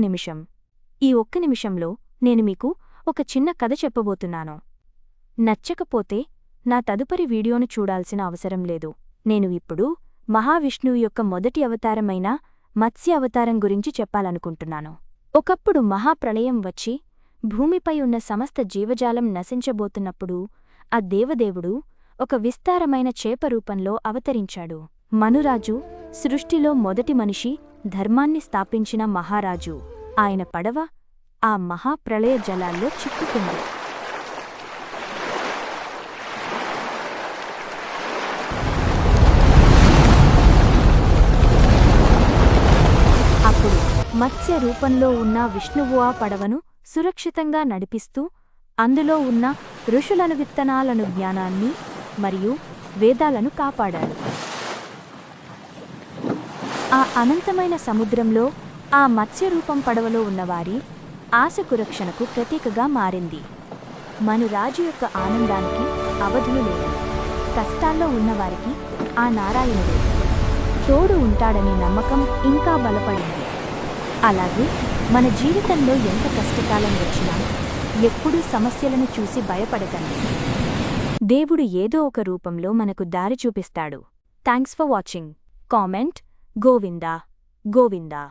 నిమిషం. ఈ ఒక్క నిమిషంలో నేను మీకు ఒక చిన్న కథ చెప్పబోతున్నాను. నచ్చకపోతే నా తదుపరి వీడియోను చూడాల్సిన అవసరం లేదు. నేను ఇప్పుడు మహావిష్ణువు యొక్క మొదటి అవతారమైన మత్స్య అవతారం గురించి చెప్పాలనుకుంటున్నాను. ఒకప్పుడు మహాప్రళయం వచ్చి భూమిపై ఉన్న సమస్త జీవజాలం నశించబోతున్నప్పుడు ఆ దేవదేవుడు ఒక విస్తారమైన చేప రూపంలో అవతరించాడు. మనురాజు సృష్టిలో మొదటి మనిషి, ధర్మాన్ని స్థాపించిన మహారాజు. ఆయన పడవ ఆ మహాప్రళయ జలాల్లో చిక్కుకుంది. అప్పుడు మత్స్య రూపంలో ఉన్న విష్ణువు ఆ పడవను సురక్షితంగా నడిపిస్తూ అందులో ఉన్న ఋషులను, విత్తనాలను, జ్ఞానాన్ని మరియు వేదాలను కాపాడాడు. ఆ అనంతమైన సముద్రంలో ఆ మత్స్యరూపం పడవలో ఉన్నవారి ఆశకు, రక్షణకు ప్రతీకగా మారింది. మనురాజు యొక్క ఆనందానికి అవధులు లేవు. కష్టాల్లో ఉన్నవారికి ఆ నారాయణుడు తోడు ఉంటాడనే నమ్మకం ఇంకా బలపడింది. అలాగే మన జీవితంలో ఎంత కష్టకాలం వచ్చినా ఎప్పుడూ సమస్యలను చూసి భయపడకండి. దేవుడు ఏదో ఒక రూపంలో మనకు దారి చూపిస్తాడు. Thanks for watching. Comment Govinda Govinda.